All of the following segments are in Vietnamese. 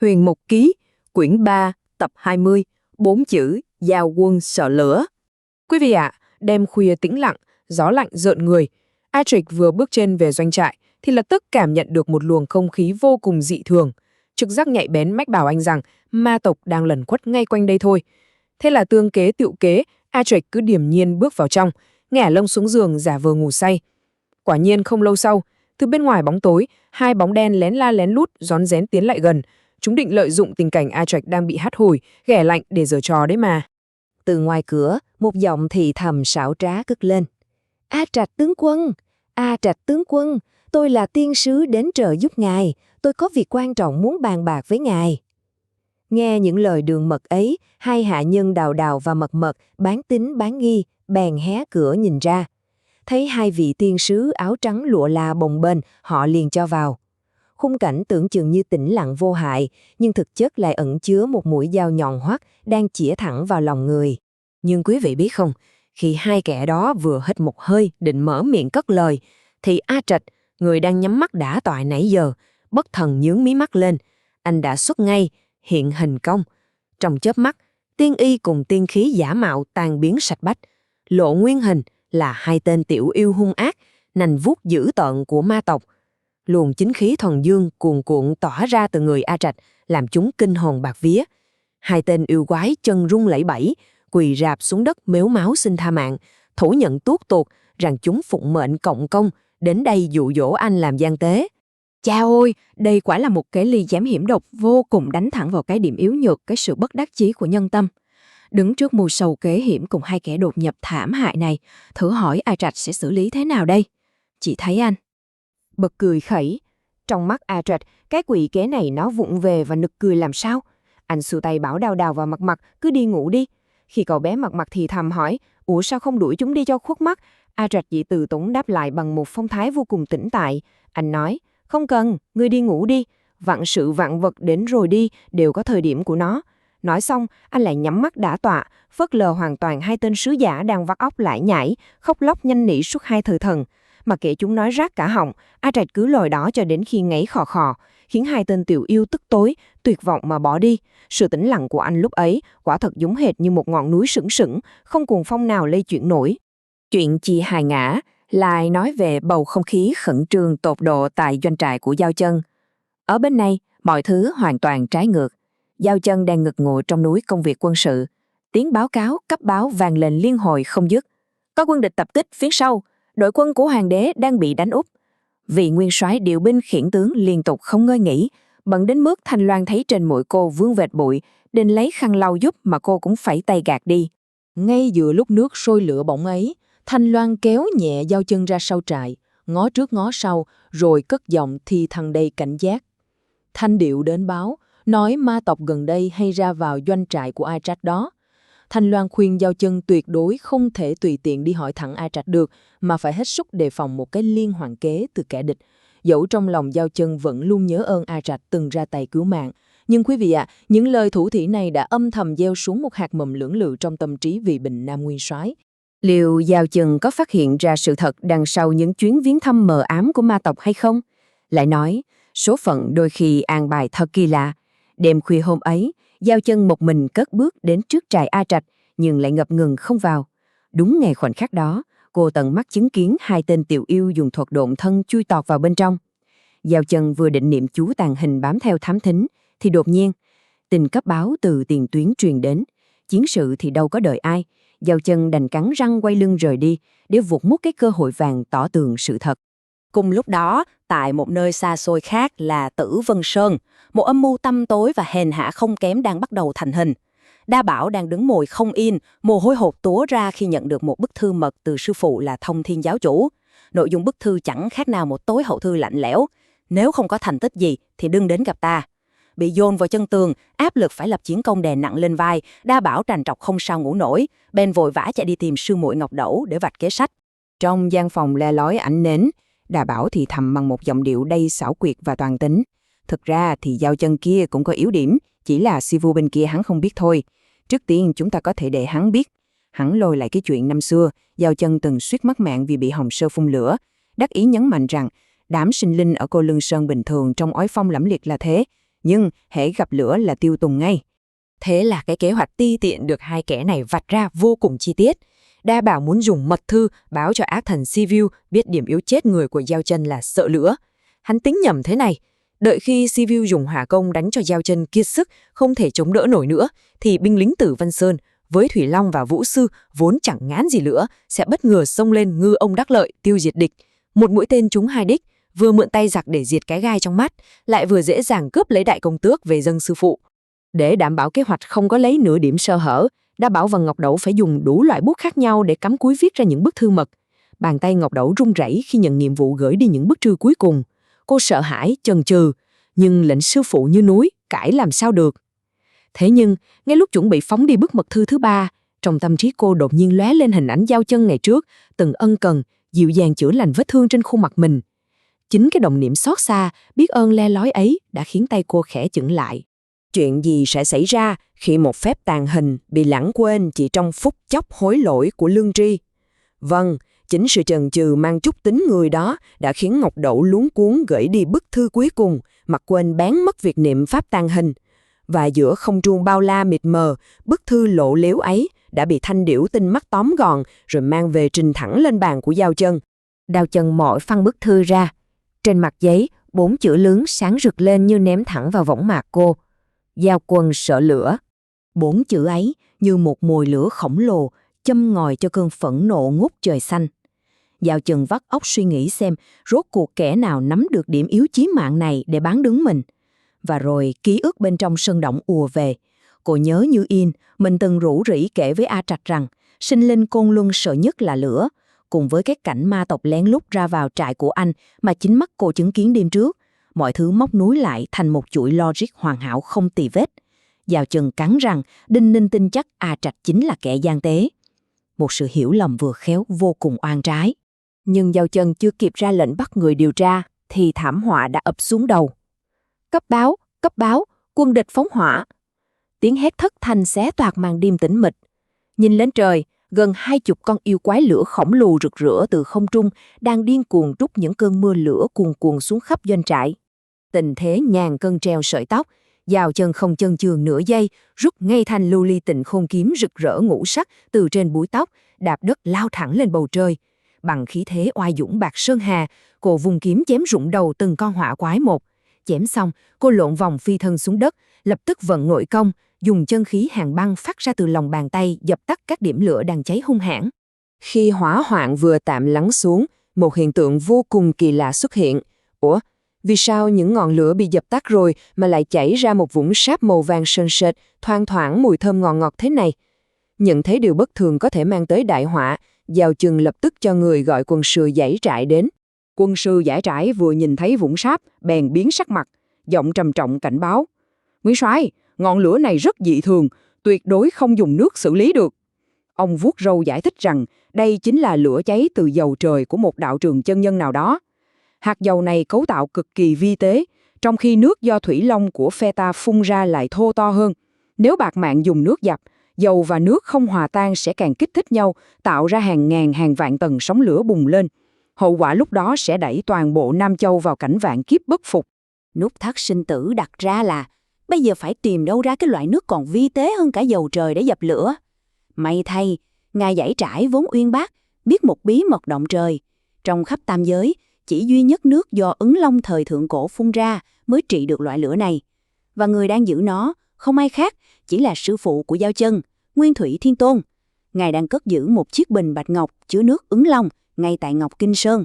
Huyền Mục Ký, quyển 3, tập 20, 4 chữ, giao quân sợ lửa. Quý vị ạ, đêm khuya tĩnh lặng, gió lạnh rợn người. Adric vừa bước chân về doanh trại thì lập tức cảm nhận được một luồng không khí vô cùng dị thường. Trực giác nhạy bén mách bảo anh rằng ma tộc đang lẩn khuất ngay quanh đây thôi. Thế là tương kế tựu kế, Adric cứ điềm nhiên bước vào trong, ngả lông xuống giường giả vờ ngủ say. Quả nhiên không lâu sau, từ bên ngoài bóng tối, hai bóng đen lén la lén lút rón rén tiến lại gần. Chúng định lợi dụng tình cảnh Adric đang bị hắt hủi, ghẻ lạnh để giở trò đấy mà. Từ ngoài cửa, một giọng thì thầm xảo trá cất lên. A Trạch tướng quân, A Trạch tướng quân, tôi là tiên sứ đến trợ giúp ngài, tôi có việc quan trọng muốn bàn bạc với ngài. Nghe những lời đường mật ấy, hai hạ nhân Đào Đào và Mật Mật bán tín bán nghi, bèn hé cửa nhìn ra. Thấy hai vị tiên sứ áo trắng lụa la bồng bềnh, họ liền cho vào. Khung cảnh tưởng chừng như tĩnh lặng vô hại, nhưng thực chất lại ẩn chứa một mũi dao nhọn hoắt đang chĩa thẳng vào lòng người. Nhưng quý vị biết không, khi hai kẻ đó vừa hít một hơi định mở miệng cất lời, thì A Trạch, người đang nhắm mắt đã tọa nãy giờ, bất thần nhướng mí mắt lên. Anh đã xuất ngay, hiện hình công. Trong chớp mắt, tiên y cùng tiên khí giả mạo tan biến sạch bách. Lộ nguyên hình là hai tên tiểu yêu hung ác, nành vuốt dữ tợn của ma tộc. Luồng chính khí thuần dương cuồn cuộn tỏa ra từ người A Trạch, làm chúng kinh hồn bạt vía. Hai tên yêu quái chân rung lẩy bẩy, quỳ rạp xuống đất mếu máo xin tha mạng, thủ nhận tuốt tuột rằng chúng phụng mệnh cộng công, đến đây dụ dỗ anh làm gian tế. Chao ôi, đây quả là một cái ly giám hiểm độc vô cùng đánh thẳng vào cái điểm yếu nhược, cái sự bất đắc chí của nhân tâm. Đứng trước mưu sầu kế hiểm cùng hai kẻ đột nhập thảm hại này, thử hỏi A Trạch sẽ xử lý thế nào đây? Chị thấy anh bật cười khẩy. Trong mắt A Trạch, cái quỷ kế này nó vụng về và nực cười làm sao? Anh xua tay bảo Đào Đào và Mật Mật cứ đi ngủ đi. Khi cậu bé Mật Mật thì thầm hỏi, ủa sao không đuổi chúng đi cho khuất mắt? A Trạch dị từ tốn đáp lại bằng một phong thái vô cùng tĩnh tại. Anh nói, không cần, ngươi đi ngủ đi. Vạn sự vạn vật đến rồi đi, đều có thời điểm của nó. Nói xong, anh lại nhắm mắt đã tọa, phớt lờ hoàn toàn hai tên sứ giả đang vắt óc lải nhải, khóc lóc nhanh nỉ suốt hai thời thần. Mà kể chúng nói rát cả họng, A Trạch cứ lồi đó cho đến khi ngáy khò khò, khiến hai tên tiểu yêu tức tối, tuyệt vọng mà bỏ đi. Sự tĩnh lặng của anh lúc ấy quả thật giống hệt như một ngọn núi sừng sững, không cuồng phong nào lay chuyển nổi. Chuyện chi hài ngã lại nói về bầu không khí khẩn trương tột độ tại doanh trại của Giao Chân. Ở bên này, mọi thứ hoàn toàn trái ngược. Giao Chân đang ngực ngụa trong núi công việc quân sự. Tiếng báo cáo cấp báo vang lên liên hồi không dứt. Có quân địch tập kích phía sau, đội quân của hoàng đế đang bị đánh úp. Vị nguyên soái điều binh khiển tướng liên tục không ngơi nghỉ, bận đến mức Thanh Loan thấy trên mũi cô vương vệt bụi, định lấy khăn lau giúp mà cô cũng phải tay gạt đi. Ngay giữa lúc nước sôi lửa bỏng ấy, Thanh Loan kéo nhẹ Giao Chân ra sau trại, ngó trước ngó sau, rồi cất giọng thì thằng đầy cảnh giác. Thanh điệu đến báo, nói ma tộc gần đây hay ra vào doanh trại của A Trạch đó. Thanh Loan khuyên Giao Chân tuyệt đối không thể tùy tiện đi hỏi thẳng A Trạch được, mà phải hết sức đề phòng một cái liên hoàn kế từ kẻ địch. Dẫu trong lòng Giao Chân vẫn luôn nhớ ơn A Trạch từng ra tay cứu mạng. Nhưng quý vị ạ, những lời thủ thỉ này đã âm thầm gieo xuống một hạt mầm lưỡng lự trong tâm trí vị bình Nam Nguyên soái. Liệu Giao Chân có phát hiện ra sự thật đằng sau những chuyến viếng thăm mờ ám của ma tộc hay không? Lại nói, số phận đôi khi an bài thật kỳ lạ. Đêm khuya hôm ấy, Giao Chân một mình cất bước đến trước trại A Trạch, nhưng lại ngập ngừng không vào. Đúng ngay khoảnh khắc đó, cô tận mắt chứng kiến hai tên tiểu yêu dùng thuật độn thân chui tọt vào bên trong. Giao Chân vừa định niệm chú tàng hình bám theo thám thính, thì đột nhiên, tin cấp báo từ tiền tuyến truyền đến. Chiến sự thì đâu có đợi ai, Giao Chân đành cắn răng quay lưng rời đi, để vụt mút cái cơ hội vàng tỏ tường sự thật. Cùng lúc đó, tại một nơi xa xôi khác là Tử Vân Sơn, một âm mưu tăm tối và hèn hạ không kém đang bắt đầu thành hình. Đa Bảo đang đứng ngồi không yên, mồ hôi hột túa ra khi nhận được một bức thư mật từ sư phụ là Thông Thiên giáo chủ. Nội dung bức thư chẳng khác nào một tối hậu thư lạnh lẽo. Nếu không có thành tích gì thì đừng đến gặp ta. Bị dồn vào chân tường, áp lực phải lập chiến công đè nặng lên vai, Đa Bảo trằn trọc không sao ngủ nổi, bèn vội vã chạy đi tìm sư muội Ngọc Đẩu để vạch kế sách. Trong gian phòng le lói ánh nến, Đa Bảo thì thầm bằng một giọng điệu đầy xảo quyệt và toàn tính. Thực ra thì Giao Chân kia cũng có yếu điểm, chỉ là si vu bên kia hắn không biết thôi. Trước tiên chúng ta có thể để hắn biết. Hắn lôi lại cái chuyện năm xưa, Giao Chân từng suýt mất mạng vì bị hồng sơ phun lửa. Đắc ý nhấn mạnh rằng, đám sinh linh ở Cô Lương Sơn bình thường trong ói phong lẫm liệt là thế, nhưng hễ gặp lửa là tiêu tùng ngay. Thế là cái kế hoạch ti tiện được hai kẻ này vạch ra vô cùng chi tiết. Đa bảo muốn dùng mật thư báo cho ác thần Sivu biết điểm yếu chết người của Giao Chân là sợ lửa. Hắn tính nhầm thế này, đợi khi Sivu dùng hỏa công đánh cho Giao Chân kiệt sức, không thể chống đỡ nổi nữa, thì binh lính Tử Văn Sơn với Thủy Long và Vũ Sư vốn chẳng ngán gì nữa sẽ bất ngờ xông lên ngư ông đắc lợi tiêu diệt địch. Một mũi tên trúng hai đích, vừa mượn tay giặc để diệt cái gai trong mắt, lại vừa dễ dàng cướp lấy đại công tước về dâng sư phụ. Để đảm bảo kế hoạch không có lấy nửa điểm sơ hở, Đa Bảo và Ngọc Đẩu phải dùng đủ loại bút khác nhau để cắm cúi viết ra những bức thư mật. Bàn tay Ngọc Đẩu run rẩy khi nhận nhiệm vụ gửi đi những bức thư cuối cùng. Cô sợ hãi, chần chừ, nhưng lệnh sư phụ như núi, cãi làm sao được. Thế nhưng, ngay lúc chuẩn bị phóng đi bức mật thư thứ 3, trong tâm trí cô đột nhiên lóe lên hình ảnh Giao Chân ngày trước, từng ân cần, dịu dàng chữa lành vết thương trên khuôn mặt mình. Chính cái đồng niệm xót xa, biết ơn le lói ấy đã khiến tay cô khẽ chững lại. Chuyện gì sẽ xảy ra khi một phép tàn hình bị lãng quên chỉ trong phút chốc hối lỗi của lương tri? Vâng, chính sự chần chừ mang chút tính người đó đã khiến Ngọc Đẩu luống cuống gửi đi bức thư cuối cùng, mặc quên bén mất việc niệm pháp tàn hình. Và giữa không trung bao la mịt mờ, bức thư lộ liếu ấy đã bị Thanh Điểu tinh mắt tóm gọn rồi mang về trình thẳng lên bàn của Giao Chân. Giao Chân mỏi phăng bức thư ra. Trên mặt giấy, 4 chữ lớn sáng rực lên như ném thẳng vào võng mạc cô. Giao quân sợ lửa. 4 chữ ấy như một mồi lửa khổng lồ, châm ngòi cho cơn phẫn nộ ngút trời xanh. Giao Chân vắt óc suy nghĩ xem rốt cuộc kẻ nào nắm được điểm yếu chí mạng này để bán đứng mình. Và rồi ký ức bên trong sân động ùa về. Cô nhớ như in, mình từng rủ rỉ kể với A Trạch rằng sinh linh Côn Luân sợ nhất là lửa, cùng với cái cảnh ma tộc lén lút ra vào trại của anh mà chính mắt cô chứng kiến đêm trước. Mọi thứ móc nối lại thành một chuỗi logic hoàn hảo không tì vết. Giao Chân cắn rằng đinh ninh tin chắc A Trạch chính là kẻ gian tế. Một sự hiểu lầm vừa khéo vô cùng oan trái. Nhưng Giao Chân chưa kịp ra lệnh bắt người điều tra thì thảm họa đã ập xuống đầu. Cấp báo, quân địch phóng hỏa. Tiếng hét thất thanh xé toạc màn đêm tĩnh mịch. Nhìn lên trời, gần 20 con yêu quái lửa khổng lồ rực rỡ từ không trung đang điên cuồng trút những cơn mưa lửa cuồn cuộn xuống khắp doanh trại. Tình thế ngàn cân treo sợi tóc, Giao Chân không chần chừ nửa giây, rút ngay thanh lưu ly tịnh khôn kiếm rực rỡ ngũ sắc từ trên búi tóc, đạp đất lao thẳng lên bầu trời. Bằng khí thế oai dũng bạc sơn hà, cô vung kiếm chém rụng đầu từng con hỏa quái một. Chém xong, cô lộn vòng phi thân xuống đất, lập tức vận nội công, dùng chân khí hàng băng phát ra từ lòng bàn tay dập tắt các điểm lửa đang cháy hung hãn. Khi hỏa hoạn vừa tạm lắng xuống, một hiện tượng vô cùng kỳ lạ xuất hiện. Ủa, vì sao những ngọn lửa bị dập tắt rồi mà lại chảy ra một vũng sáp màu vàng sền sệt, thoang thoảng mùi thơm ngọt ngọt thế này? Nhận thấy điều bất thường có thể mang tới đại họa, Giao Chân lập tức cho người gọi quân sư giải trại đến. Quân sư giải trại vừa nhìn thấy vũng sáp, bèn biến sắc mặt, giọng trầm trọng cảnh báo. Nguyên soái, ngọn lửa này rất dị thường, tuyệt đối không dùng nước xử lý được. Ông vuốt râu giải thích rằng đây chính là lửa cháy từ dầu trời của một đạo trường chân nhân nào đó. Hạt dầu này cấu tạo cực kỳ vi tế, trong khi nước do Thủy Long của phe ta phun ra lại thô to hơn. Nếu bạt mạng dùng nước dập, dầu và nước không hòa tan sẽ càng kích thích nhau, tạo ra hàng ngàn hàng vạn tầng sóng lửa bùng lên. Hậu quả lúc đó sẽ đẩy toàn bộ Nam Châu vào cảnh vạn kiếp bất phục. Nút thắt sinh tử đặt ra là bây giờ phải tìm đâu ra cái loại nước còn vi tế hơn cả dầu trời để dập lửa. May thay, ngài giải trải vốn uyên bác, biết một bí mật động trời. Trong khắp tam giới, chỉ duy nhất nước do Ứng Long thời thượng cổ phun ra mới trị được loại lửa này. Và người đang giữ nó, không ai khác, chỉ là sư phụ của Giao Chân, Nguyên Thủy Thiên Tôn. Ngài đang cất giữ một chiếc bình bạch ngọc chứa nước Ứng Long ngay tại Ngọc Kinh Sơn.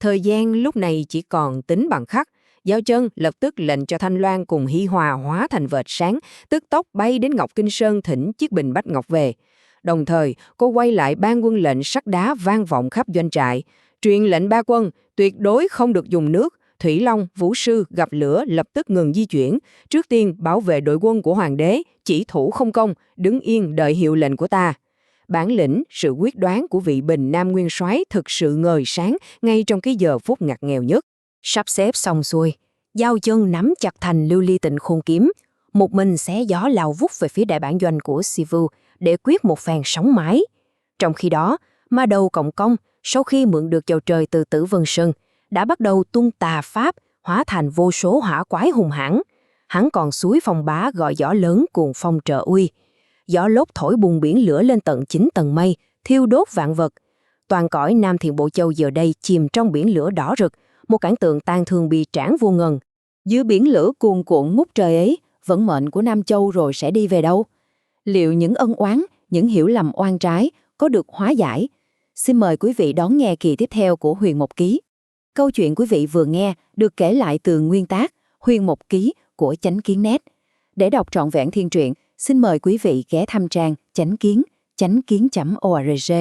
Thời gian lúc này chỉ còn tính bằng khắc. Giao Chân lập tức lệnh cho Thanh Loan cùng Hi Hòa hóa thành vệt sáng, tức tốc bay đến Ngọc Kinh Sơn thỉnh chiếc bình bách ngọc về. Đồng thời, cô quay lại ban quân lệnh sắt đá vang vọng khắp doanh trại, truyền lệnh ba quân tuyệt đối không được dùng nước. Thủy Long, Vũ Sư gặp lửa lập tức ngừng di chuyển, trước tiên bảo vệ đội quân của hoàng đế, chỉ thủ không công, đứng yên đợi hiệu lệnh của ta. Bản lĩnh, sự quyết đoán của vị Bình Nam Nguyên soái thực sự ngời sáng ngay trong cái giờ phút ngặt nghèo nhất. Sắp xếp xong xuôi, Giao Chân nắm chặt thành lưu ly tịnh khôn kiếm, một mình xé gió lao vút về phía đại bản doanh của Sivu để quyết một phen sóng mái. Trong khi đó, ma đầu Cộng Công sau khi mượn được chầu trời từ Tử Vân Sơn đã bắt đầu tung tà pháp, hóa thành vô số hỏa quái hùng hãn. Hắn còn suối phong bá gọi gió lớn cuồng phong trợ uy. Gió lốc thổi bùng biển lửa lên tận 9 tầng mây, thiêu đốt vạn vật. Toàn cõi Nam Thiện Bộ Châu giờ đây chìm trong biển lửa đỏ rực, một cảnh tượng tang thương bi tráng vô ngần. Dưới biển lửa cuồn cuộn ngút trời ấy, vận mệnh của Nam Châu rồi sẽ đi về đâu? Liệu những ân oán, những hiểu lầm oan trái có được hóa giải? Xin mời quý vị đón nghe kỳ tiếp theo của Huyền Một Ký. Câu chuyện quý vị vừa nghe được kể lại từ nguyên tác Huyền Một Ký của Chánh Kiến Net. Để đọc trọn vẹn thiên truyện, xin mời quý vị ghé thăm trang chánh kiến.org.